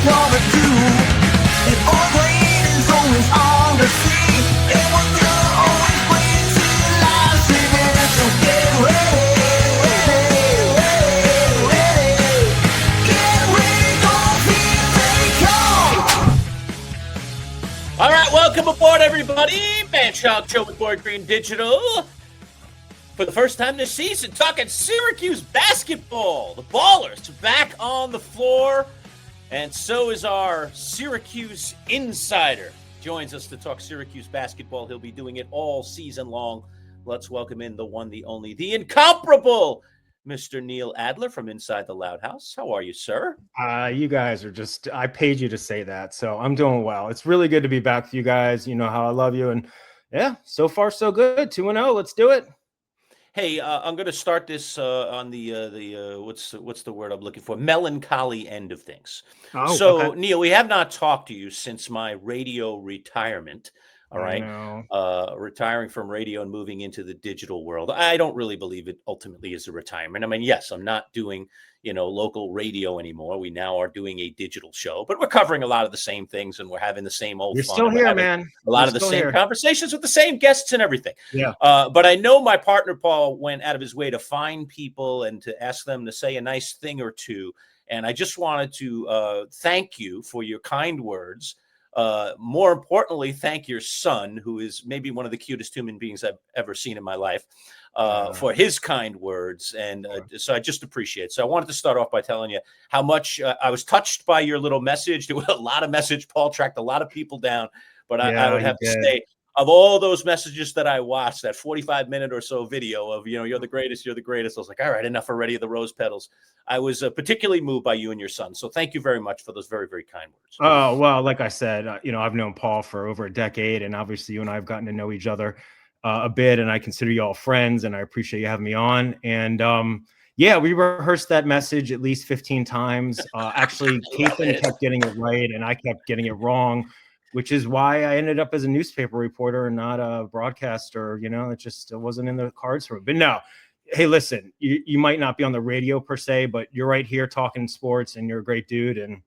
number two. And all green is always on the sea. And what you're always bringing to life, singing. So get ready, get ready, don't feel they come. All right, welcome aboard, everybody. Manchild Show with Board Green Digital. For the first time this season, talking Syracuse basketball. The Ballers back on the floor, and so is our Syracuse insider. Joins us to talk Syracuse basketball. He'll be doing it all season long. Let's welcome in the one, the only, the incomparable Mr. Neil Adler from Inside the Loud House. How are you, sir? You guys are just, I paid you to say that, so I'm doing well. It's really good to be back with you guys. You know how I love you, and yeah, so far so good. 2-0. Let's do it. Hey, I'm going to start this on the what's the word I'm looking for? Melancholy end of things. Oh, so, okay. Neil, we have not talked to you since my radio retirement. All right, retiring from radio and moving into the digital world. I don't really believe it ultimately is a retirement. I mean, yes, I'm not doing local radio anymore. We now are doing a digital show, but we're covering a lot of the same things, and we're having the same old You're fun. still We're here, having man. A lot You're of the still same here. conversations with the same guests and everything. Yeah. But I know my partner Paul went out of his way to find people and to ask them to say a nice thing or two. And I just wanted to thank you for your kind words. More importantly, thank your son, who is maybe one of the cutest human beings I've ever seen in my life, for his kind words. And so I just appreciate it. So I wanted to start off by telling you how much I was touched by your little message. There was a lot of message. Paul tracked a lot of people down, but I would have to say, of all those messages that I watched, that 45-minute or so video of, you're the greatest, I was like, all right, enough already of the rose petals. I was particularly moved by you and your son. So thank you very much for those very, very kind words. Oh, well, like I said, I've known Paul for over a decade, and obviously you and I have gotten to know each other a bit, and I consider you all friends, and I appreciate you having me on. And yeah, we rehearsed that message at least 15 times. Actually, Caitlin kept getting it right, and I kept getting it wrong, which is why I ended up as a newspaper reporter and not a broadcaster. It wasn't in the cards for me. But no, hey, listen, you might not be on the radio per se, but you're right here talking sports, and you're a great dude, and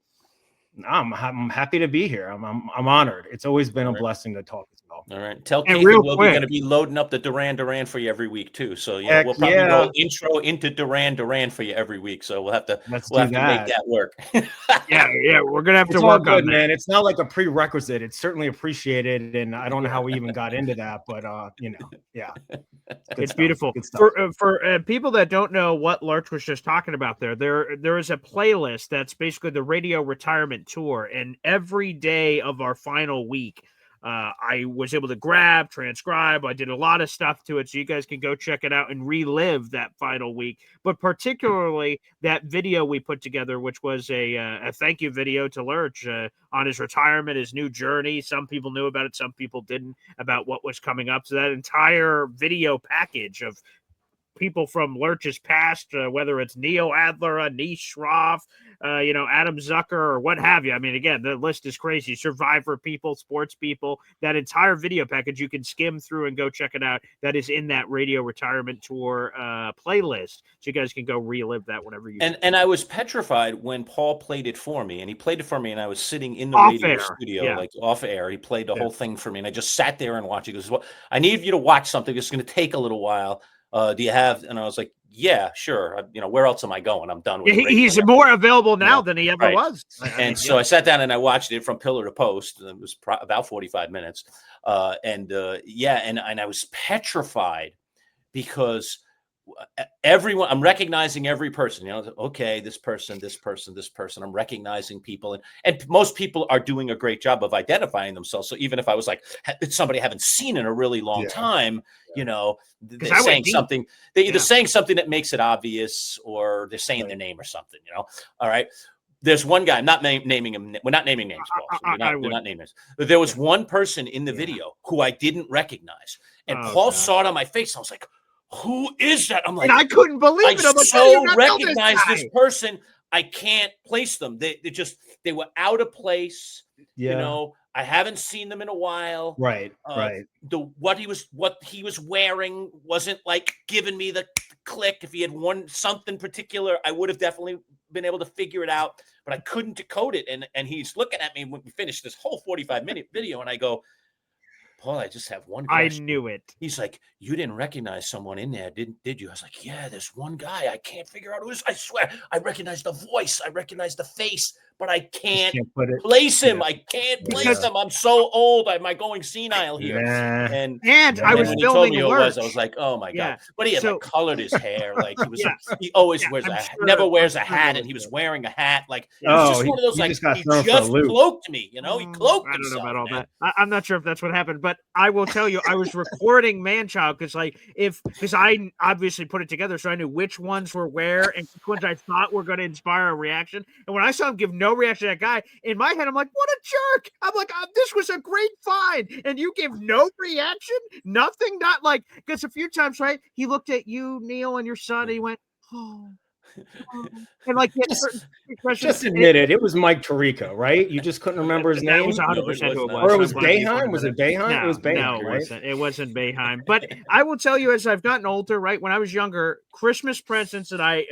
I'm happy to be here. I'm honored. It's always been a blessing to talk as well. All right. Tell Keith we're going to be loading up the Duran for you every week too. So we'll probably go intro into Duran for you every week. So we'll have to make that work. yeah, we're gonna have to work on that. Man. It's not like a prerequisite. It's certainly appreciated, and I don't know how we even got into that, but yeah, it's beautiful. For people that don't know what Lurch was just talking about, there is a playlist that's basically the radio retirement tour, and every day of our final week, I was able to transcribe. I did a lot of stuff to it, so you guys can go check it out and relive that final week. But particularly that video we put together, which was a thank you video to Lurch on his retirement, his new journey. Some people knew about it, some people didn't, about what was coming up. So that entire video package of people from Lurch's past, whether it's Neil Adler, Anish Shroff, Adam Zucker, or what have you. I mean, again, the list is crazy. Survivor people, sports people, that entire video package, you can skim through and go check it out. That is in that radio retirement tour playlist. So you guys can go relive that whenever you And I was petrified when Paul played it for me, and I was sitting in the radio studio, like off air. He played the whole thing for me, and I just sat there and watched. He goes, well, I need you to watch something. It's going to take a little while. Do you have? And I was like, yeah, sure. Where else am I going? I'm done with it. He's more available now than he ever was. So I sat down and I watched it from pillar to post. It was about 45 minutes. And I was petrified because I'm recognizing every person, okay, this person, I'm recognizing people, and most people are doing a great job of identifying themselves. So even if I was like, it's somebody I haven't seen in a really long time, they're saying something, they're either saying something that makes it obvious, or they're saying their name or something, all right. There's one guy, I'm not naming him. We're not naming names, Paul. So we're not naming names. But there was one person in the video who I didn't recognize, and Paul saw it on my face. I was like, who is that? I'm like, and I couldn't believe it. I'm like, so recognize this person. I can't place them. They were out of place. I haven't seen them in a while. Right. What he was wearing wasn't like giving me the click, if he had won something particular, I would have definitely been able to figure it out, but I couldn't decode it. And he's looking at me when we finished this whole 45-minute video, and I go, Paul, I just have one question. I knew it. He's like, you didn't recognize someone in there, did you? I was like, yeah, there's one guy. I can't figure out who it is. I swear, I recognize the voice. I recognize the face, but I can't place him. I can't place him. I'm so old. Am I going senile here? And I was when he told filming me who it Lurch. was, I was like, oh my Yeah. God. But he had So- like colored his hair. Like he was he always wears never wears a hat, and he was wearing a hat. Like it was just one of those, like he just cloaked me, you know? He cloaked I don't know himself, about all man. that. I'm not sure if that's what happened, but I will tell you, I was recording Manchild because I obviously put it together, so I knew which ones were where and which ones I thought were going to inspire a reaction. And when I saw him give no reaction to that guy, in my head, I'm like, what a jerk! I'm like, this was a great find, and you give no reaction, nothing, not like, because a few times, right? He looked at you, Neil, and your son, and he went, oh. And like just admit it. It was Mike Tirico, right? You just couldn't remember his name. That was 100% who it was. Or it was I'm glad you Boeheim? pointed Was that it Boeheim? out. It was Boeheim, No, right? it wasn't Boeheim. But I will tell you, as I've gotten older, right? When I was younger, Christmas presents that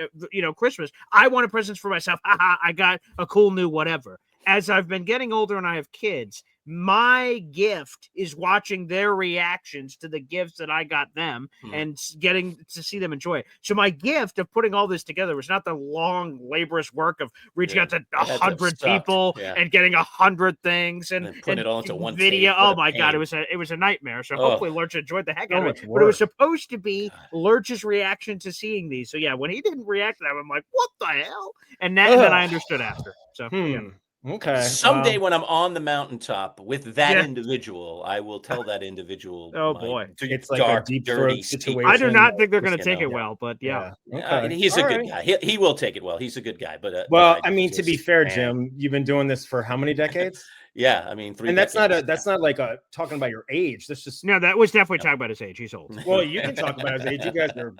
Christmas, I wanted presents for myself. I got a cool new whatever. As I've been getting older and I have kids, my gift is watching their reactions to the gifts that I got them and getting to see them enjoy it. So my gift of putting all this together was not the long, laborious work of reaching out to 100 people and getting 100 things and putting it all into one video. tape. Oh my God, it was a nightmare. So hopefully Lurch enjoyed the heck out of it. much But it was work. supposed to be Lurch's reaction to seeing these. So yeah, when he didn't react to that, I'm like, what the hell? And then I understood after. So yeah. Okay. Someday when I'm on the mountaintop with that individual, I will tell that individual. Oh, boy. It's like dark, a deep dirty throat situation. I do not think they're going to Just, take you it know. well, but yeah. Okay. He's All a good right. guy. He will take it well. He's a good guy. But Well, but I mean, to be just- fair, man. Jim, you've been doing this for how many decades? Yeah, I mean, 3 And that's decades. not like talking about your age. That's just No, that was definitely talking about his age. He's old. well, you can talk about his age. You guys are,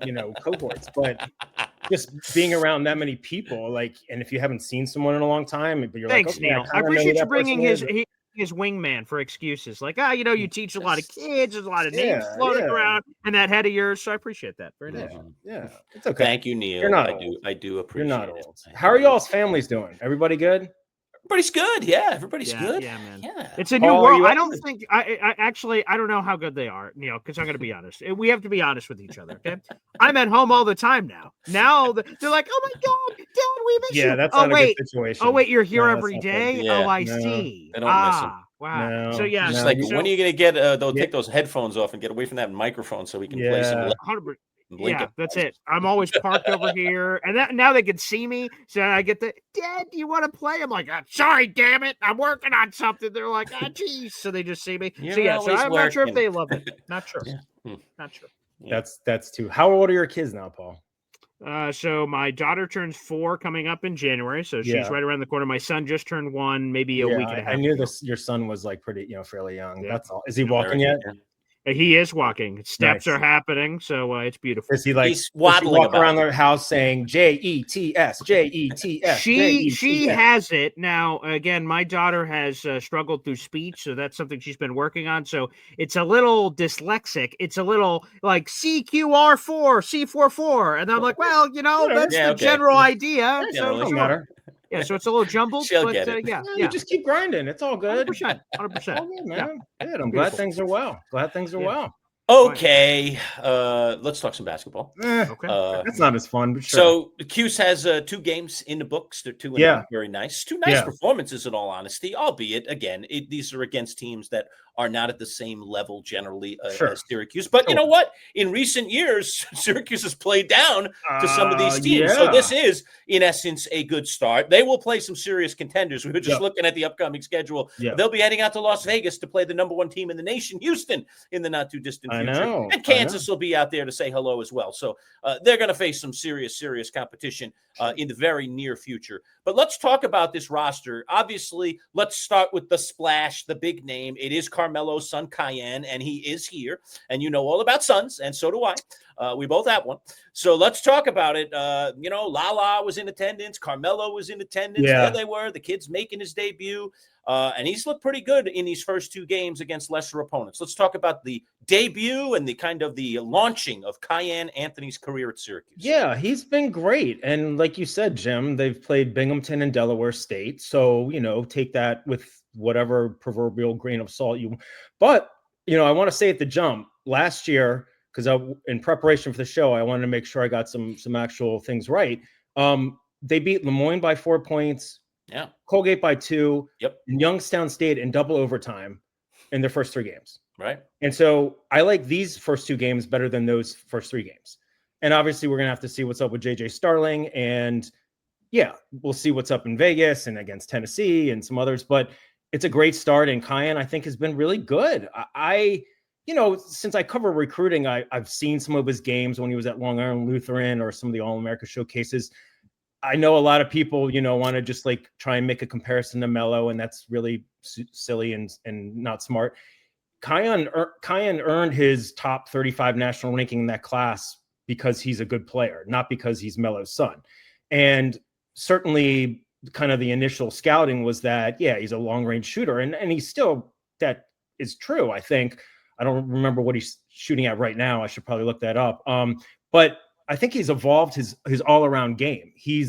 cohorts, but just being around that many people, like, and if you haven't seen someone in a long time, but you're Thanks, like, okay, Neil. I kinda know who appreciate you that bringing person is. his wingman for excuses. Like, you teach a lot of kids, there's a lot of names Yeah, floating yeah. around, and that head of yours. So I appreciate that. Very nice. Yeah, it's okay. Thank you, Neil. You're not I old. do You're appreciate not it. old. How are y'all's families doing? Everybody good? Everybody's good. Yeah, everybody's good. Yeah, man. Yeah. It's a new Paul, are world. you I don't think I actually I don't know how good they are, Neil, because I'm going to be honest. We have to be honest with each other. Okay, I'm at home all the time now. Now they're like, "Oh my God, Dad, we miss you." Yeah, that's oh not a wait, good situation. oh wait, you're here No, that's every not good. day. Yeah. Oh, I No, see. they don't miss him. Wow. No, So yeah, Just no, like, you- when are you going to get, they'll take those headphones off and get away from that microphone so we can play some. Yeah. 100%. Blink Yeah, it. that's it. I'm always parked over here, and now they can see me. So I get the Dad. Do you want to play? I'm like, sorry, damn it, I'm working on something. They're like, geez. So they just see me. You're So yeah, so always I'm not sure if working. they love it. Not sure. Yeah. Not sure. That's too. How old are your kids now, Paul? So my daughter turns 4 coming up in January, so she's Yeah. right around the corner. My son just turned 1, maybe a week and a half. I knew ago. this. Your son was like pretty, fairly young. Yeah. That's all. Is he walking yet? He is walking. Steps Nice. are happening, so it's beautiful. Is he like He's waddling walk about. around the house saying JETS, JETS? She has it now. Again, my daughter has struggled through speech, so that's something she's been working on. So it's a little dyslexic. It's a little like CQR4, C44, and I'm like, well, that's Yeah, the okay. general idea. Yeah, So generally. Doesn't sure. matter. Yeah, so it's a little jumbled, She'll but get it. yeah, You just keep grinding. It's all good. 100%. All 100%. good, man. Good. I'm glad Beautiful. things are well. Yeah. well. Okay, let's talk some basketball. Okay. That's not as fun, but sure. So Cuse has 2 games in the books. They're 2 and Yeah. 0. Very nice. 2 nice Yeah. performances, in all honesty. Albeit, again, these are against teams that are not at the same level generally Sure. as Syracuse. But you know what? In recent years, Syracuse has played down to some of these teams. So yeah. this is, in essence, a good start. They will play some serious contenders. We were just Yep. looking at the upcoming schedule. Yep. They'll be heading out to Las Vegas to play the #1 team in the nation, Houston, in the not too distant I future. know, And Kansas will be out there to say hello as well. So they're going to face some serious competition in the very near future. But let's talk about this roster. Obviously, let's start with the splash, the big name. It is Carmelo's son, Kiyan, and he is here. And you know all about sons, and so do I. We both have one. So let's talk about it. Lala was in attendance. Carmelo was in attendance. Yeah. There they were. The kid's making his debut. And he's looked pretty good in these first 2 games against lesser opponents. Let's talk about the debut and the kind of the launching of Kiyan Anthony's career at Syracuse. Yeah, he's been great. And like you said, Jim, they've played Binghamton and Delaware State. So, take that with whatever proverbial grain of salt but, I want to say at the jump last year, because in preparation for the show, I wanted to make sure I got some actual things right. They beat Lemoyne by 4 points. Yeah. Colgate by 2. Yep. And Youngstown State in double overtime in their first 3 games. Right. And so I like these first 2 games better than those first 3 games. And obviously we're going to have to see what's up with JJ Starling. And yeah, we'll see what's up in Vegas and against Tennessee and some others. But it's a great start. And Kiyan, I think, has been really good. Since I cover recruiting, I've seen some of his games when he was at Long Island Lutheran or some of the All-America showcases. I know a lot of people, want to just like try and make a comparison to Melo, and that's really silly and not smart. Kiyan earned his top 35 national ranking in that class because he's a good player, not because he's Melo's son. And certainly kind of the initial scouting was that, yeah, he's a long-range shooter, and he's still, that is true, I think. I don't remember what he's shooting at right now. I should probably look that up. But I think he's evolved his all-around game. He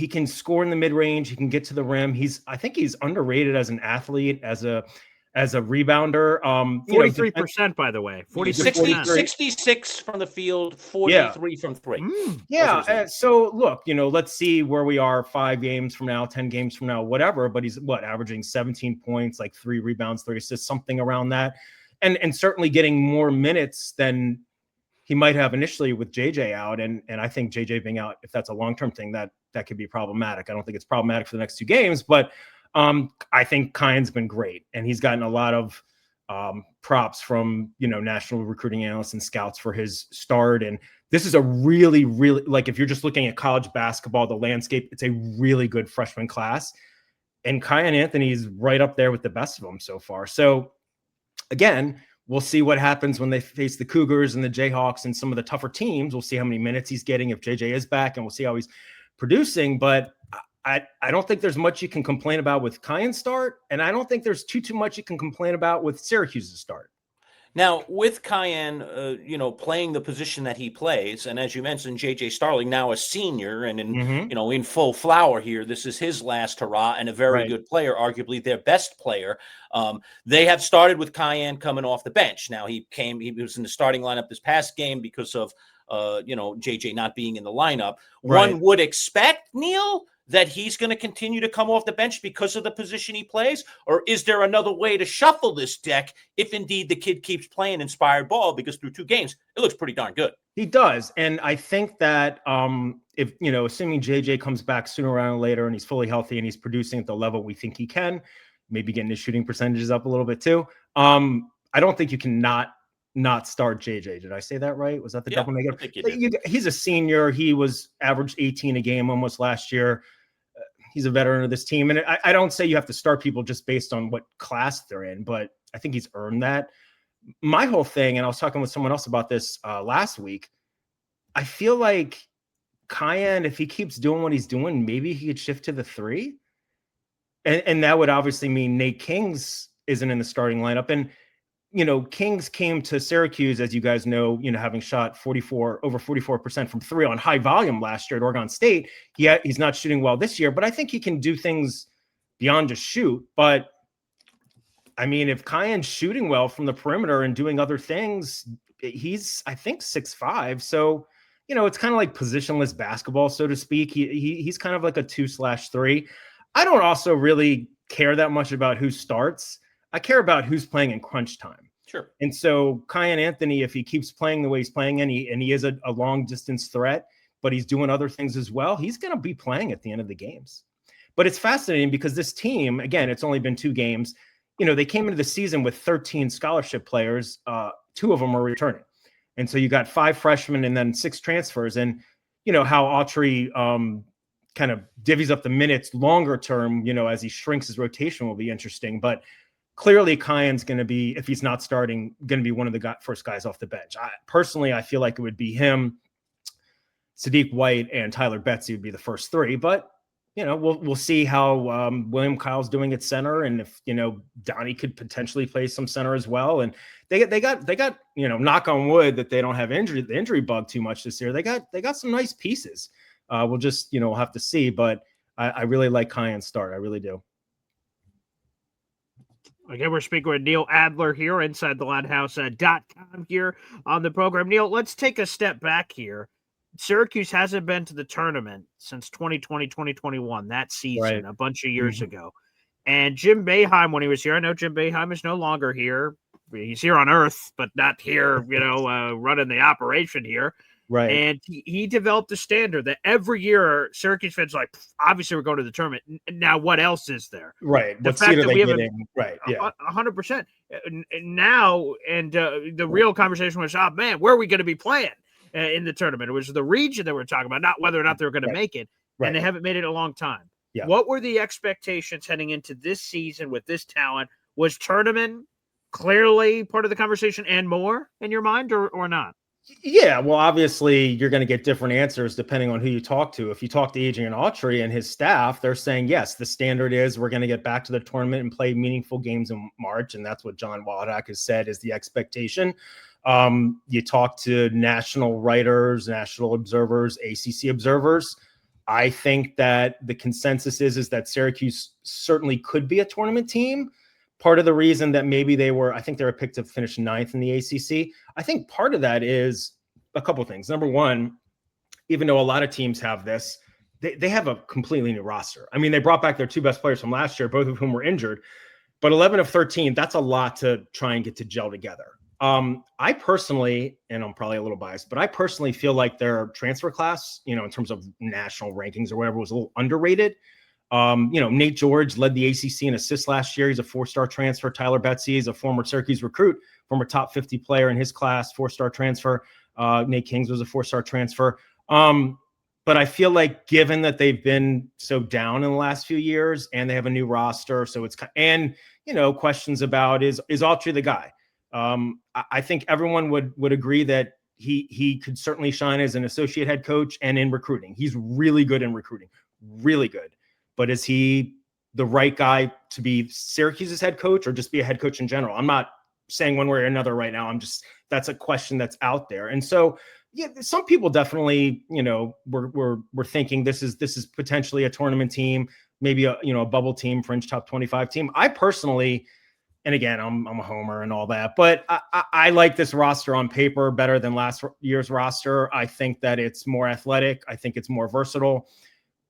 can score in the mid-range. He can get to the rim. I think he's underrated as an athlete, as a rebounder. 43%, by the way. 66 from the field, 43 from 3. Yeah. So look, let's see where we are 5 games from now, 10 games from now, whatever. But he's averaging 17 points, like 3 rebounds, 3 assists, something around that. And certainly getting more minutes than he might have initially with JJ out. And I think JJ being out, if that's a long-term thing, that could be problematic. I don't think it's problematic for the next 2 games, but I think Kiyan's been great, and he's gotten a lot of props from, national recruiting analysts and scouts for his start. And this is a really, really, like, if you're just looking at college basketball, the landscape, it's a really good freshman class. And Kiyan Anthony is right up there with the best of them so far. So again, we'll see what happens when they face the Cougars and the Jayhawks and some of the tougher teams. We'll see how many minutes he's getting if JJ is back, and we'll see how he's producing. But I don't think there's much you can complain about with Kiyan's start, and I don't think there's too much you can complain about with Syracuse's start. Now, with Kiyan, playing the position that he plays, and as you mentioned, JJ Starling, now a senior and in full flower here. This is his last hurrah, and a very good player, arguably their best player. They have started with Kiyan coming off the bench. Now he was in the starting lineup this past game because of JJ not being in the lineup. Right. One would expect, Neil, that he's going to continue to come off the bench because of the position he plays? Or is there another way to shuffle this deck if indeed the kid keeps playing inspired ball? Because through 2 games, it looks pretty darn good. He does. And I think that if, assuming JJ comes back sooner rather than later and he's fully healthy and he's producing at the level we think he can, maybe getting his shooting percentages up a little bit too, I don't think you can not start JJ. Did I say that right? Was that the double negative? I think you did. He's a senior. He was averaged 18 a game almost last year. He's a veteran of this team. And I don't say you have to start people just based on what class they're in, but I think he's earned that. My whole thing, and I was talking with someone else about this last week, I feel like Kiyan, if he keeps doing what he's doing, maybe he could shift to the 3. And that would obviously mean Nate Kings isn't in the starting lineup. And Kings came to Syracuse, as you guys know, having shot over 44% from 3 on high volume last year at Oregon State. He's not shooting well this year, but I think he can do things beyond just shoot. But I mean, if Kiyan's shooting well from the perimeter and doing other things, he's, I think, 6'5". So, it's kind of like positionless basketball, so to speak. He's kind of like a 2/3. I don't also really care that much about who starts. I care about who's playing in crunch time. Sure. And so Kiyan Anthony, if he keeps playing the way he's playing, and he is a long distance threat, but he's doing other things as well, he's going to be playing at the end of the games. But it's fascinating because this team, again, it's only been 2 games. They came into the season with 13 scholarship players. 2 of them are returning. And so you got 5 freshmen and then 6 transfers. And, how Autry kind of divvies up the minutes longer term, as he shrinks his rotation will be interesting. But clearly, Kiyan's going to be, if he's not starting, going to be one of the first guys off the bench. I feel like it would be him, Sadiq White, and Tyler Betsy would be the first 3. But we'll see how William Kyle's doing at center, and if Donnie could potentially play some center as well. And they got knock on wood that they don't have the injury bug too much this year. They got some nice pieces. We'll just we'll have to see, but I really like Kiyan's start. I really do. Again, we're speaking with Neil Adler here, InsideTheLoudhouse.com here on the program. Neil, let's take a step back here. Syracuse hasn't been to the tournament since 2020, 2021, that season, right, a bunch of years ago. And Jim Boeheim, when he was here, I know Jim Boeheim is no longer here. He's here on Earth, but not here, running the operation here. Right. And he developed a standard that every year Syracuse fans are like, obviously we're going to the tournament. Now, what else is there? Right. The what fact seed that are they we have getting? Right. Yeah. 100%. Now, and the real conversation was, oh, man, where are we going to be playing in the tournament? It was the region that we're talking about, not whether or not they're going to make it. Right. And they haven't made it in a long time. Yeah. What were the expectations heading into this season with this talent? Was tournament clearly part of the conversation and more in your mind, or not? Yeah, well, obviously you're going to get different answers depending on who you talk to. If you talk to Adrian Autry and his staff, they're saying, yes, the standard is we're going to get back to the tournament and play meaningful games in March. And that's what John Waldock has said is the expectation. You talk to national writers, national observers, ACC observers. I think that the consensus is that Syracuse certainly could be a tournament team. Part of the reason that maybe they were picked to finish 9th in the ACC. I think part of that is a couple of things. Number one, even though a lot of teams have this, they have a completely new roster. I mean, they brought back their 2 best players from last year, both of whom were injured, but 11 of 13, that's a lot to try and get to gel together. I personally, and I'm probably a little biased, but I personally feel like their transfer class, in terms of national rankings or whatever, was a little underrated. Nate George led the ACC in assists last year. He's a 4-star transfer. Tyler Betsy is a former Syracuse recruit, former top 50 player in his class, 4-star transfer. Nate Kings was a 4-star transfer. But I feel like given that they've been so down in the last few years and they have a new roster, so it's, and, questions about is Autry the guy? I think everyone would agree that he could certainly shine as an associate head coach and in recruiting. He's really good in recruiting, really good. But is he the right guy to be Syracuse's head coach or just be a head coach in general? I'm not saying one way or another right now. That's a question that's out there. And so, yeah, some people definitely, we're thinking this is potentially a tournament team, maybe a bubble team, fringe top 25 team. I personally, and again, I'm a homer and all that, but I like this roster on paper better than last year's roster. I think that it's more athletic. I think it's more versatile.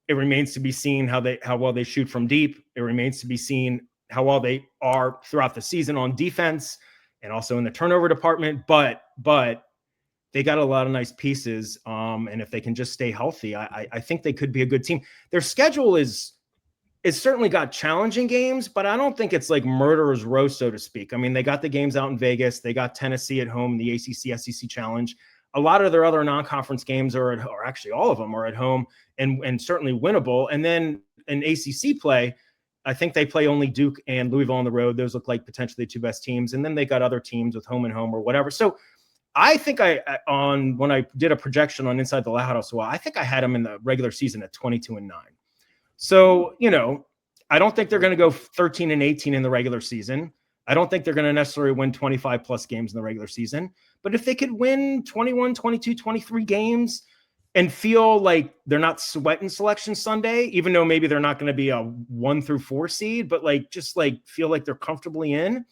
It remains to be seen how well they shoot from deep. It remains to be seen how well they are throughout the season on defense and also in the turnover department. But they got a lot of nice pieces. And if they can just stay healthy, I think they could be a good team. Their schedule is certainly got challenging games, but I don't think it's like murderer's row, so to speak. I mean, they got the games out in Vegas. They got Tennessee at home, the ACC SEC Challenge. A lot of their other non-conference games or actually all of them are at home and certainly winnable. And then in ACC play, I think they play only Duke and Louisville on the road. Those look like potentially the 2 best teams. And then they got other teams with home and home or whatever. So I think when I did a projection on Inside the Loudhouse, I think I had them in the regular season at 22-9. So, I don't think they're going to go 13-18 in the regular season. I don't think they're going to necessarily win 25 plus games in the regular season, but if they could win 21, 22, 23 games and feel like they're not sweating Selection Sunday, even though maybe they're not going to be a 1 through 4 seed, but just feel like they're comfortably in,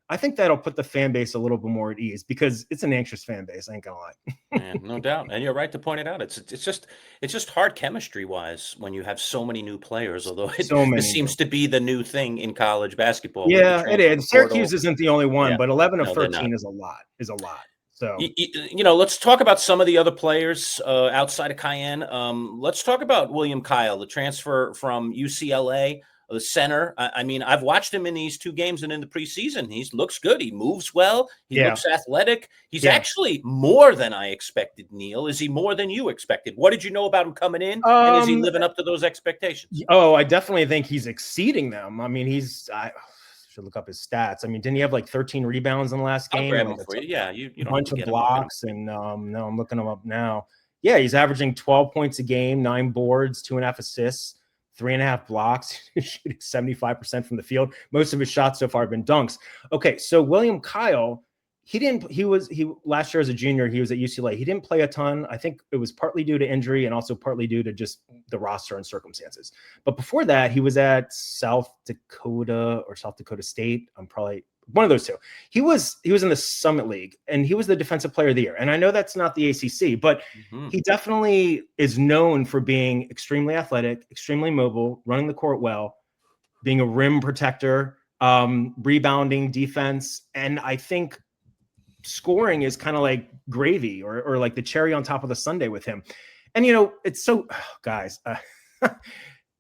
I think that'll put the fan base a little bit more at ease because it's an anxious fan base. I ain't gonna lie. Man, no doubt. And you're right to point it out. It's just hard chemistry wise when you have so many new players, although it seems to be the new thing in college basketball. Yeah, it is. Syracuse isn't the only one, Yeah. but 11 of 13 is a lot. So, let's talk about some of the other players outside of Kiyan. Let's talk about William Kyle, the transfer from UCLA, the center. I mean, I've watched him in these 2 games and in the preseason. He looks good. He moves well. He looks athletic. He's actually more than I expected, Neil. Is he more than you expected? What did you know about him coming in? And is he living up to those expectations? Oh, I definitely think he's exceeding them. I mean, I should look up his stats. I mean, didn't he have like 13 rebounds in the last game? I'll grab him for you. Yeah, you don't bunch of blocks, and no, I'm looking him up now. Yeah, he's averaging 12 points a game, 9 boards, 2.5 assists, 3.5 blocks, shooting 75% from the field. Most of his shots so far have been dunks. Okay, so William Kyle, last year as a junior, he was at UCLA. He didn't play a ton. I think it was partly due to injury and also partly due to just the roster and circumstances. But before that, he was at South Dakota State. I'm probably one of those two. He was in the Summit League, and he was the defensive player of the year. And I know that's not the ACC, but he definitely is known for being extremely athletic, extremely mobile, running the court well, being a rim protector, rebounding, defense. And I think scoring is kind of like gravy or like the cherry on top of the sundae with him. And, it's so, guys,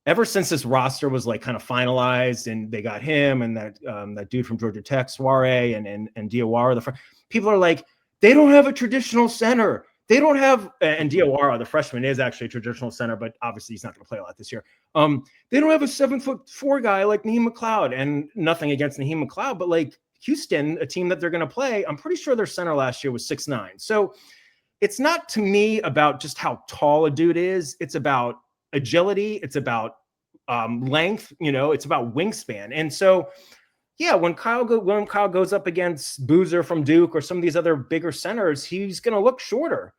ever since this roster was like kind of finalized and they got him and that dude from Georgia Tech, Soiree and Diawara, people are like, they don't have a traditional center. They don't have, and Diawara, the freshman, is actually a traditional center, but obviously he's not going to play a lot this year. They don't have a 7'4" guy like Naheem McLeod, and nothing against Naheem McLeod, but like Houston, a team that they're going to play, I'm pretty sure their center last year was 6'9". So it's not to me about just how tall a dude is. It's about agility. It's about length. It's about wingspan. And so, yeah, when William Kyle goes up against Boozer from Duke or some of these other bigger centers, he's going to look shorter.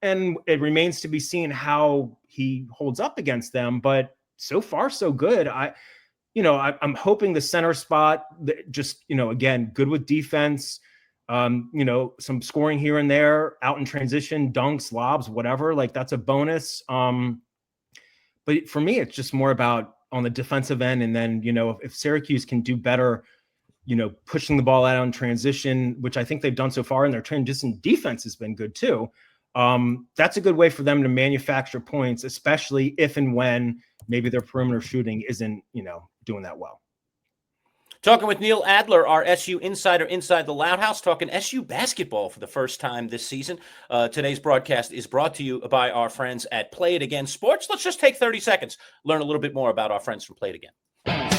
And it remains to be seen how he holds up against them. But so far, so good. I'm hoping the center spot, just, again, good with defense, some scoring here and there, out in transition, dunks, lobs, whatever, like that's a bonus. But for me, it's just more about on the defensive end. And then, if Syracuse can do better, pushing the ball out in transition, which I think they've done so far, and their transition defense has been good too. That's a good way for them to manufacture points, especially if and when maybe their perimeter shooting isn't, doing that well. Talking with Neil Adler, our SU insider inside the Loud House, talking SU basketball for the first time this season. Today's broadcast is brought to you by our friends at Play It Again Sports. Let's just take 30 seconds, learn a little bit more about our friends from Play It Again.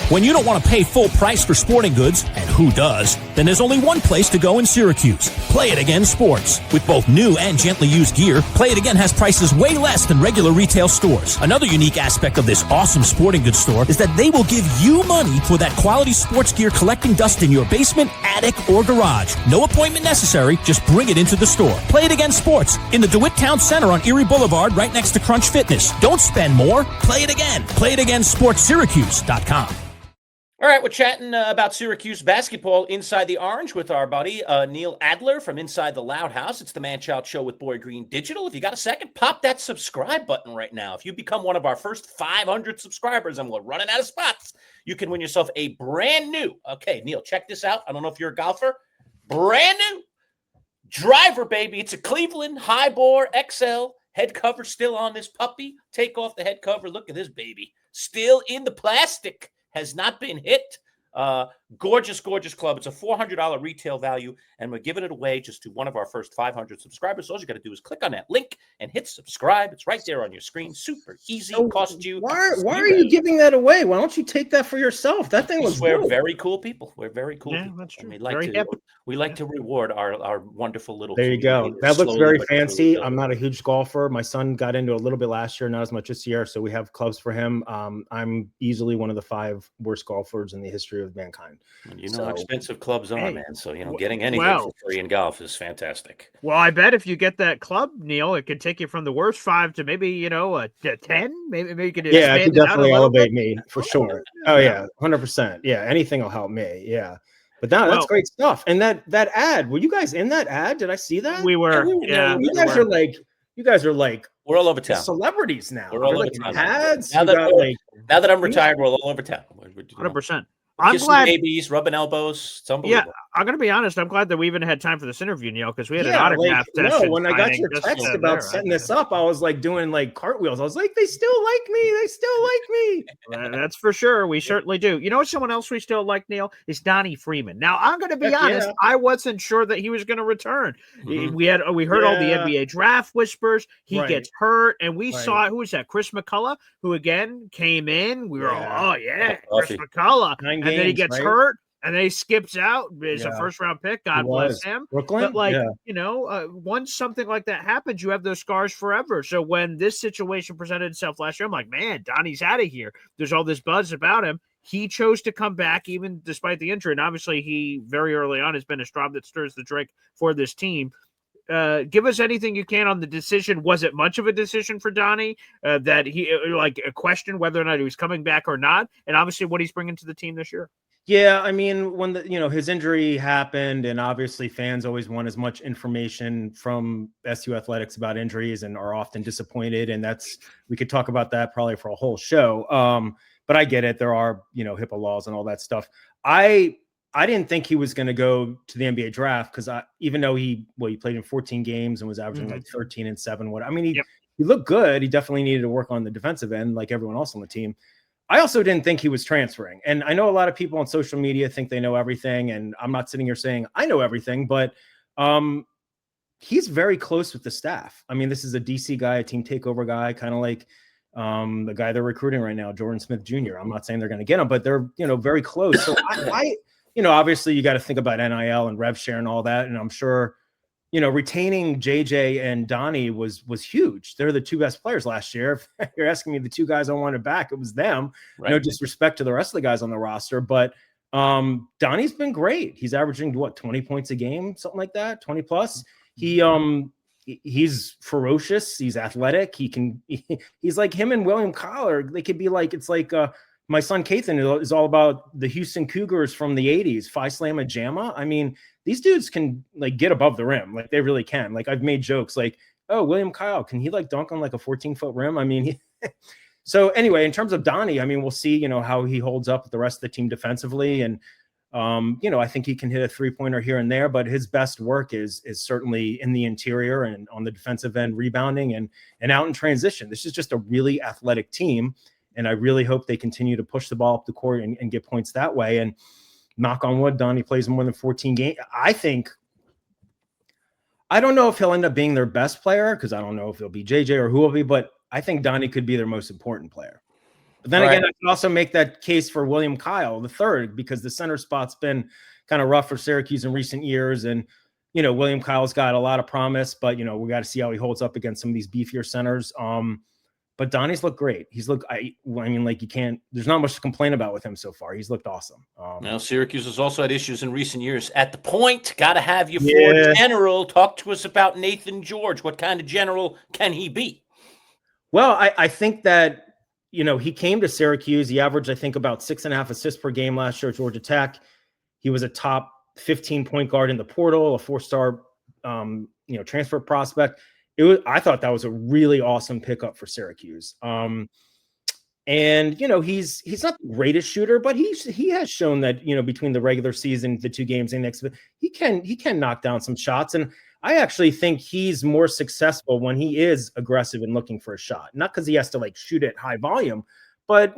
When you don't want to pay full price for sporting goods, and who does, then there's only one place to go in Syracuse. Play It Again Sports. With both new and gently used gear, Play It Again has prices way less than regular retail stores. Another unique aspect of this awesome sporting goods store is that they will give you money for that quality sports gear collecting dust in your basement, attic, or garage. No appointment necessary, just bring it into the store. Play It Again Sports in the DeWitt Town Center on Erie Boulevard right next to Crunch Fitness. Don't spend more, play it again. PlayItAgainSportsSyracuse.com. All right, we're chatting about Syracuse basketball inside the orange with our buddy Neil Adler from Inside the Loud House. It's the Manchild Show with Boyd Green Digital. If you got a second, pop that subscribe button right now. If you become one of our first 500 subscribers, and we're running out of spots, you can win yourself a brand new, okay, Neil, check this out. I don't know if you're a golfer. Brand new driver, baby. It's a Cleveland High Bore XL. Head cover still on this puppy. Take off the head cover. Look at this baby. Still in the plastic. Has not been hit. Gorgeous, gorgeous club. It's a $400 retail value, and we're giving it away just to one of our first 500 subscribers. So all you got to do is click on that link and hit subscribe. It's right there on your screen. Super easy. Cost you. Why are you giving that away? Why don't you take that for yourself? That thing was We're good. very cool people. We're very cool Yeah, people. that's true. We like to reward our wonderful little There you go. community. That looks Slowly very but fancy. surely. I'm not a huge golfer. My son got into a little bit last year, not as much this year. So we have clubs for him. I'm easily one of the 5 worst golfers in the history of mankind. You know how expensive clubs are, Hey, man. So, getting anything for free in golf is fantastic. Well, I bet if you get that club, Neil, it could take you from the worst 5 to maybe, a 10. Maybe you could Yeah, it expand could it out a definitely little elevate bit. me for sure. Oh yeah, 100%. Yeah, anything will help me. Yeah, but that's Well- great stuff. And that ad, were you guys in that ad? Did I see that? We were. Yeah. You guys are like We're all over town. celebrities now. We're all You're over like town. ads. Now You that got, we're- Now that I'm retired, we're all over town. 100%. I'm Kissing glad. babies, rubbing elbows. It's Yeah, unbelievable. I'm going to be honest. I'm glad that we even had time for this interview, Neil, because we had an yeah, autograph like, session. no, when I got signing your just text over about there. setting this up, I was like doing like cartwheels. I was like, they still like me. They still like me. That's for sure. We certainly do. You know, someone else we still like, Neil, is Donnie Freeman. Now, I'm going to be Heck honest. yeah. I wasn't sure that he was going to return. Mhm. We heard all the Yeah. NBA draft whispers. He Right. gets hurt, and we Right. saw who was that? Chris McCullough, who again came in. We were Yeah. all, oh yeah, Coffee. Chris McCullough, 9 and then he games, gets right? hurt. And then he skips out as a Yeah. first-round pick. He God bless was. him. Brooklyn? But, like, Yeah. once something like that happens, you have those scars forever. So when this situation presented itself last year, I'm like, man, Donnie's out of here. There's all this buzz about him. He chose to come back even despite the injury. And obviously, he very early on has been a straw that stirs the drink for this team. Give us anything you can on the decision. Was it much of a decision for Donnie that he like a question whether or not he was coming back or not? And obviously what he's bringing to the team this year. Yeah, I mean, when his injury happened, and obviously fans always want as much information from SU Athletics about injuries and are often disappointed. And we could talk about that probably for a whole show. But I get it. There are, HIPAA laws and all that stuff. I didn't think he was going to go to the NBA draft because even though he played in 14 games and was averaging like 13 and 7. He looked good. He definitely needed to work on the defensive end like everyone else on the team. I also didn't think he was transferring. And I know a lot of people on social media think they know everything. And I'm not sitting here saying I know everything, but he's very close with the staff. I mean, this is a DC guy, a team takeover guy, kind of like the guy they're recruiting right now, Jordan Smith Jr. I'm not saying they're going to get him, but they're, very close. So I obviously you got to think about NIL and rev share and all that. And I'm sure, retaining JJ and Donnie was huge. They're the two best players last year. If you're asking me the two guys I wanted back, it was them. Right. No disrespect to the rest of the guys on the roster, but Donnie's been great. He's averaging 20 points a game, something like that, 20 plus. He's ferocious. He's athletic. He's like him and William Kyle. They could be like, it's like my son Kathan is all about the Houston Cougars from the 80s, Phi Slamma Jamma. I mean, these dudes can like get above the rim. Like they really can. Like I've made jokes like, oh, William Kyle, can he like dunk on like a 14-foot rim? I mean, so anyway, in terms of Donnie, I mean, we'll see, how he holds up with the rest of the team defensively. And, I think he can hit a 3-pointer here and there, but his best work is certainly in the interior and on the defensive end, rebounding and out in transition. This is just a really athletic team. And I really hope they continue to push the ball up the court and get points that way. And knock on wood, Donnie plays more than 14 games. I don't know if he'll end up being their best player because I don't know if it'll be JJ or who will be, but I think Donnie could be their most important player. But then again, I can also make that case for William Kyle, the third, because the center spot's been kind of rough for Syracuse in recent years. And, William Kyle's got a lot of promise, but, we got to see how he holds up against some of these beefier centers. But Donnie's looked great. There's not much to complain about with him so far. He's looked awesome. Now, Syracuse has also had issues in recent years. At the point, got to have your forward general. Talk to us about Nathan George. What kind of general can he be? Well, I think that, he came to Syracuse. He averaged, I think, about 6.5 assists per game last year at Georgia Tech. He was a top 15 point guard in the portal, a 4-star, transfer prospect. I thought that was a really awesome pickup for Syracuse. And he's not the greatest shooter, but he has shown that, between the regular season, the 2 games and next, he can knock down some shots. And I actually think he's more successful when he is aggressive and looking for a shot, not because he has to like shoot at high volume, but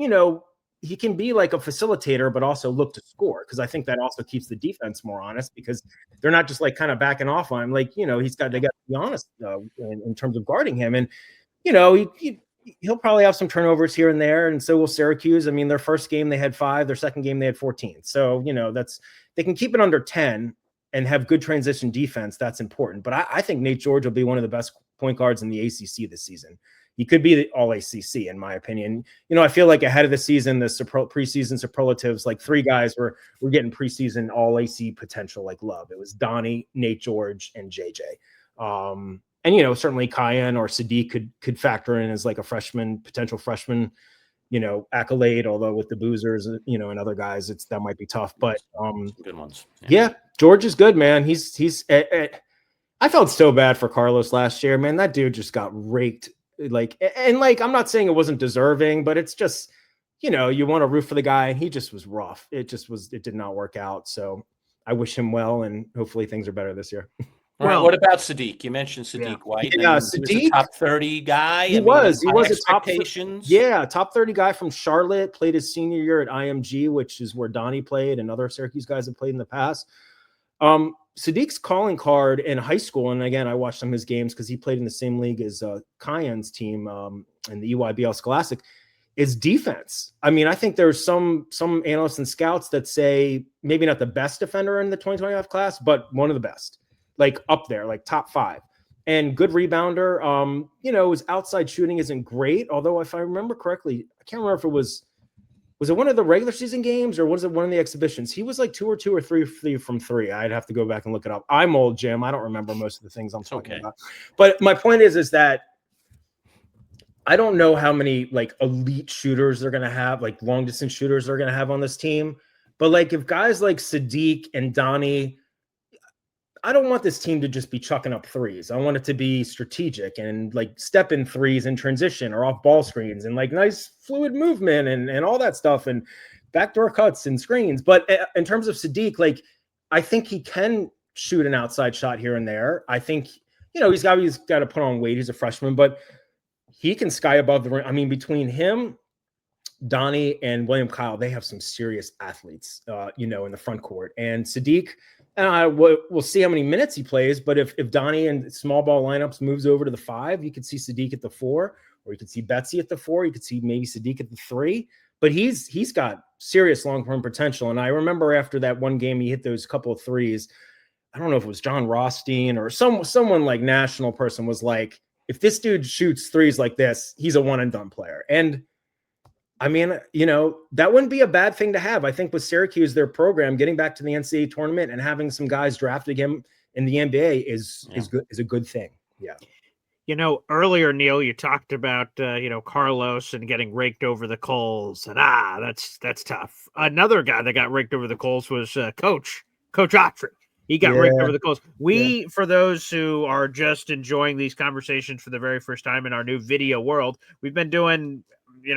he can be like a facilitator, but also look to score. Cause I think that also keeps the defense more honest because they're not just like kind of backing off on him. Like, they got to be honest in terms of guarding him. And, he'll probably have some turnovers here and there. And so will Syracuse. I mean, their first game, they had 5, their second game, they had 14. So, they can keep it under 10 and have good transition defense. That's important. But I think Nate George will be one of the best point guards in the ACC this season. He could be the all ACC, in my opinion. I feel like ahead of the season, the preseason superlatives, like 3 guys were getting preseason all AC potential, like Love. It was Donnie, Nate George, and JJ. And certainly Kiyan or Sadiq could factor in as like a potential freshman, accolade. Although with the Boozers, and other guys, that might be tough. But good ones. Yeah, George is good, man. I felt so bad for Carlos last year, man. That dude just got raked. I'm not saying it wasn't deserving, but it's just, you want to root for the guy, and he just was rough. It did not work out. So I wish him well, and hopefully things are better this year. All right, what about Sadiq? You mentioned Sadiq White. Yeah, Sadiq, he was a top 30 guy. He was a top 30 guy from Charlotte, played his senior year at IMG, which is where Donnie played and other Syracuse guys have played in the past. Sadiq's calling card in high school, and again, I watched some of his games because he played in the same league as Kiyan's team in the EYBL Scholastic. is defense. I mean, I think there's some analysts and scouts that say maybe not the best defender in the 2025 class, but one of the best, like up there, like top 5. And good rebounder. His outside shooting isn't great, although if I remember correctly, I can't remember if it was it one of the regular season games or was it one of the exhibitions? He was like 2 or 3 from 3. I'd have to go back and look it up. I'm old, Jim. I don't remember most of the things I'm talking about. But my point is that I don't know how many like elite shooters they're going to have, like long distance shooters they're going to have on this team. But like if guys like Sadiq and Donnie, I don't want this team to just be chucking up threes. I want it to be strategic and like step in threes in transition or off ball screens and like nice fluid movement and all that stuff and backdoor cuts and screens. But in terms of Sadiq, like I think he can shoot an outside shot here and there. I think, he's got to put on weight. He's a freshman, but he can sky above the rim. I mean, between him, Donnie and William Kyle, they have some serious athletes, in the front court. And Sadiq, and we'll see how many minutes he plays. But if Donnie and small ball lineups moves over to the 5, you could see Sadiq at the 4, or you could see Betsy at the 4. You could see maybe Sadiq at the 3. But he's got serious long-term potential. And I remember after that one game, he hit those couple of threes. I don't know if it was John Rothstein or someone like national person was like, if this dude shoots threes like this, he's a one and done player. And I mean, that wouldn't be a bad thing to have. I think with Syracuse, their program getting back to the NCAA tournament and having some guys drafting him in the NBA is a good thing. Yeah. Earlier, Neil, you talked about, Carlos and getting raked over the coals and that's tough. Another guy that got raked over the coals was Coach Autry. He got raked over the coals. For those who are just enjoying these conversations for the very first time in our new video world, we've been doing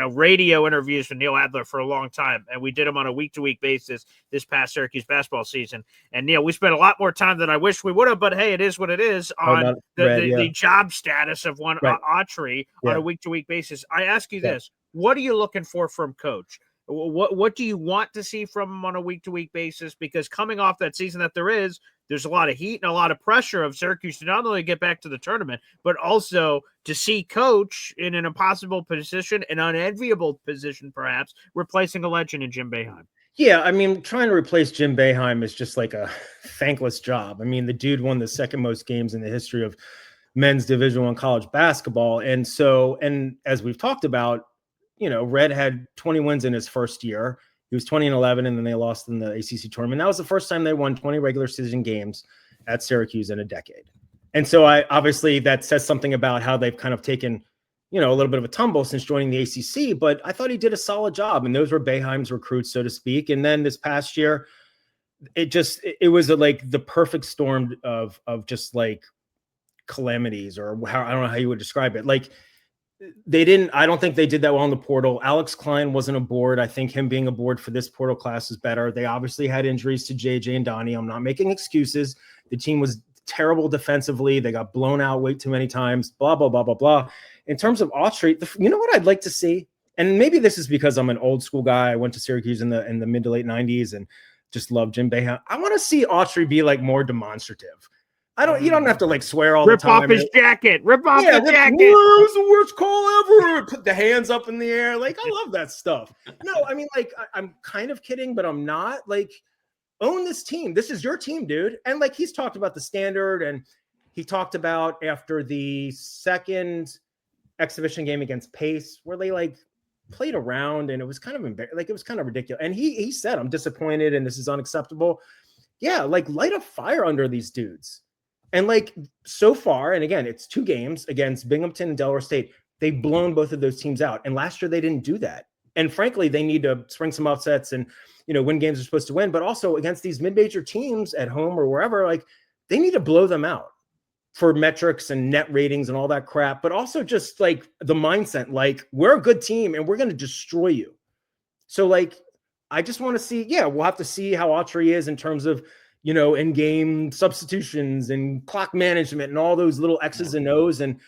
radio interviews with Neil Adler for a long time. And we did them on a week-to-week basis this past Syracuse basketball season. And Neil, we spent a lot more time than I wish we would have, but hey, it is what it is on the job status of one Autry on a week-to-week basis. I ask you this, what are you looking for from Coach? What do you want to see from him on a week-to-week basis? Because coming off that season that there's a lot of heat and a lot of pressure of Syracuse to not only get back to the tournament, but also to see Coach in an impossible position, an unenviable position, perhaps, replacing a legend in Jim Boeheim. Yeah, I mean, trying to replace Jim Boeheim is just like a thankless job. I mean, the dude won the second most games in the history of men's Division I college basketball. And as we've talked about, Red had 20 wins in his first year. He was 20-11, and then they lost in the ACC tournament. That was the first time they won 20 regular season games at Syracuse in a decade. And so obviously that says something about how they've kind of taken, a little bit of a tumble since joining the ACC, but I thought he did a solid job. And those were Boeheim's recruits, so to speak. And then this past year, it was like the perfect storm of just like calamities, or I don't know how you would describe it. Like, I don't think they did that well in the portal. Alex Klein wasn't aboard. I think him being aboard for this portal class is better. They obviously had injuries to JJ and Donnie. I'm not making excuses. The team was terrible defensively. They got blown out way too many times, blah, blah, blah, blah, blah. In terms of Autry, you know what I'd like to see? And maybe this is because I'm an old school guy. I went to Syracuse in the mid to late 90s and just loved Jim Boeheim. I want to see Autry be like more demonstrative. You don't have to like swear all the time. Rip off his jacket. Rip off the jacket. Where's the worst call ever? Put the hands up in the air. Like, I love that stuff. No, I mean, like, I'm kind of kidding, but I'm not. Like, own this team. This is your team, dude. And like, he's talked about the standard, and he talked about after the second exhibition game against Pace, where they like played around, and it was kind of it was kind of ridiculous. And he said, I'm disappointed, and this is unacceptable. Yeah, like, light a fire under these dudes. And like, so far, and again, it's 2 games against Binghamton and Delaware State. They've blown both of those teams out. And last year they didn't do that. And frankly, they need to spring some upsets and, win games they're supposed to win. But also against these mid-major teams at home or wherever, like, they need to blow them out for metrics and net ratings and all that crap. But also just like the mindset, like, we're a good team and we're going to destroy you. So like, I just want to see, we'll have to see how Autry is in terms of, in-game substitutions and clock management and all those little X's and O's. And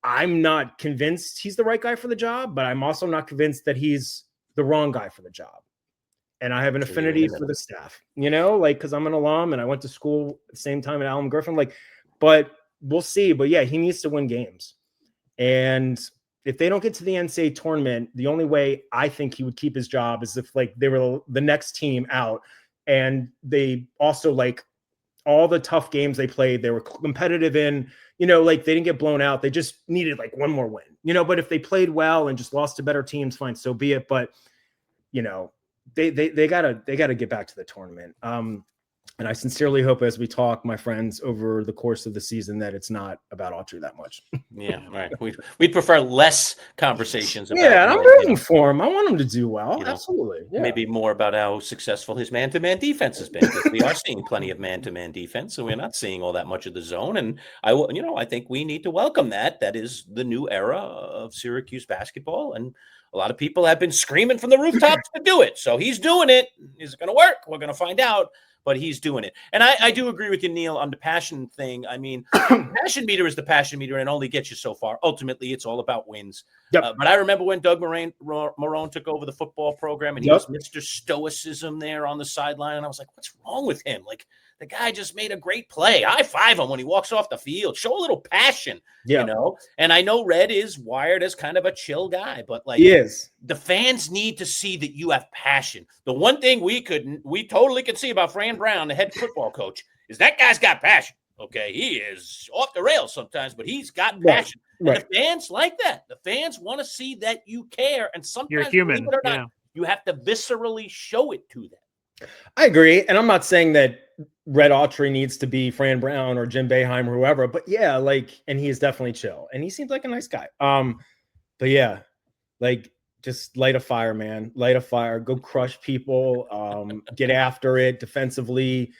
I'm not convinced he's the right guy for the job, but I'm also not convinced that he's the wrong guy for the job. And I have an affinity for the staff, because I'm an alum and I went to school at the same time at Allen Griffin. Like, but we'll see. But yeah, he needs to win games. And if they don't get to the NCAA tournament, the only way I think he would keep his job is if like they were the next team out, and they also like all the tough games they played, they were competitive in, like they didn't get blown out. They just needed like one more win, but if they played well and just lost to better teams, fine, so be it. But, they gotta get back to the tournament. And I sincerely hope, as we talk, my friends, over the course of the season, that it's not about Autry that much. Yeah, right. We'd prefer less conversations about. Yeah, I'm rooting for him. I want him to do well. Absolutely. Yeah. Maybe more about how successful his man-to-man defense has been. We are seeing plenty of man-to-man defense, so we're not seeing all that much of the zone. And I think we need to welcome that. That is the new era of Syracuse basketball, and a lot of people have been screaming from the rooftops to do it. So he's doing it. Is it going to work? We're going to find out. But he's doing it. And I do agree with you, Neil, on the passion thing. I mean, passion meter is the passion meter and only gets you so far. Ultimately, it's all about wins. Yep. But I remember when Doug Marone took over the football program, and he was Mr. Stoicism there on the sideline. And I was like, what's wrong with him? Like, the guy just made a great play. High five him when he walks off the field. Show a little passion, And I know Red is wired as kind of a chill guy, but like he is. The fans need to see that you have passion. The one thing we totally could see about Fran Brown, the head football coach, is that guy's got passion. Okay, he is off the rails sometimes, but he's got passion. Right. And the fans like that. The fans want to see that you care, and sometimes you're human. Believe it or not, you have to viscerally show it to them. I agree, and I'm not saying that Red Autry needs to be Fran Brown or Jim Boeheim or whoever, but yeah, and he is definitely chill, and he seems like a nice guy. But yeah, just light a fire, man. Light a fire. Go crush people. Get after it defensively.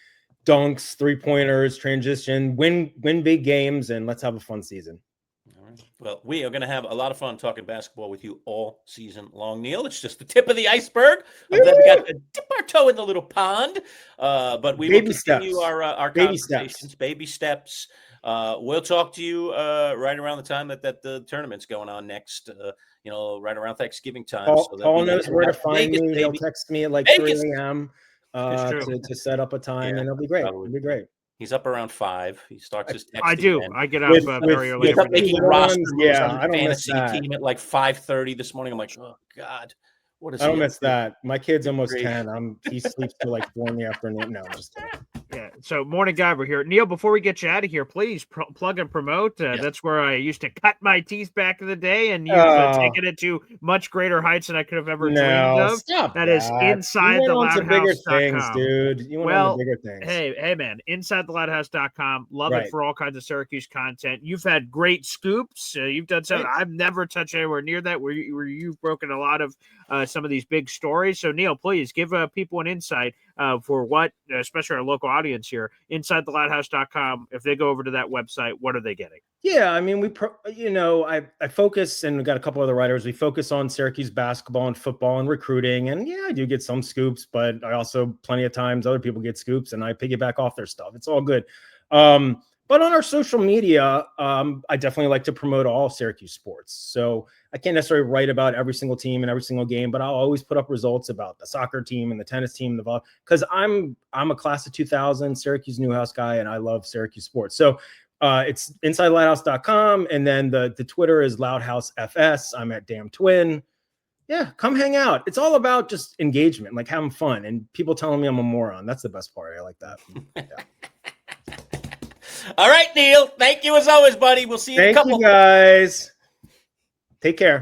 Dunks, 3-pointers, transition. Win big games, and let's have a fun season. Well, we are going to have a lot of fun talking basketball with you all season long, Neil. It's just the tip of the iceberg. I'm glad we got to dip our toe in the little pond. But we will continue our conversations. Baby steps. We'll talk to you right around the time that the tournament's going on next. Right around Thanksgiving time. Paul knows where to find me. He'll text me at like 3 a.m. To set up a time, and it'll be great. It'll be great. He's up around 5. He starts his texting. I do. Then. I get up very early. He's up making roster moves on I don't fantasy team at like 5:30 this morning. I'm like, oh God, what is? I don't miss that. My kid's almost 10. He sleeps till like 4 in the afternoon. No, I'm just kidding. Yeah. So morning guy, we're here. Neil, before we get you out of here, please plug and promote. That's where I used to cut my teeth back in the day, and you've taken it to much greater heights than I could have ever dreamed of. Stop that is InsideTheLoudHouse.com. Bigger things, dude. You went on to bigger things. Hey, man, InsideTheLoudHouse.com. Love it for all kinds of Syracuse content. You've had great scoops. You've done something I've never touched anywhere near that, where you've broken a lot of some of these big stories. So, Neil, please give people an insight for what, especially our local audience here, InsideTheLoudHouse.com. If they go over to that website, what are they getting? Yeah, I mean, I focus, and we've got a couple other writers. We focus on Syracuse basketball and football and recruiting. And yeah, I do get some scoops, but I also plenty of times other people get scoops and I piggyback off their stuff. It's all good. But on our social media, I definitely like to promote all Syracuse sports. So I can't necessarily write about every single team and every single game, but I'll always put up results about the soccer team and the tennis team, the volleyball, because I'm a class of 2000 Syracuse Newhouse guy, and I love Syracuse sports. So it's InsideLoudHouse.com, and then the Twitter is LoudHouseFS. I'm at Damn Twin. Yeah, come hang out. It's all about just engagement, like having fun, and people telling me I'm a moron. That's the best part. I like that. Yeah. All right, Neil. Thank you as always, buddy. We'll see you in a couple. Thank you, guys. Take care.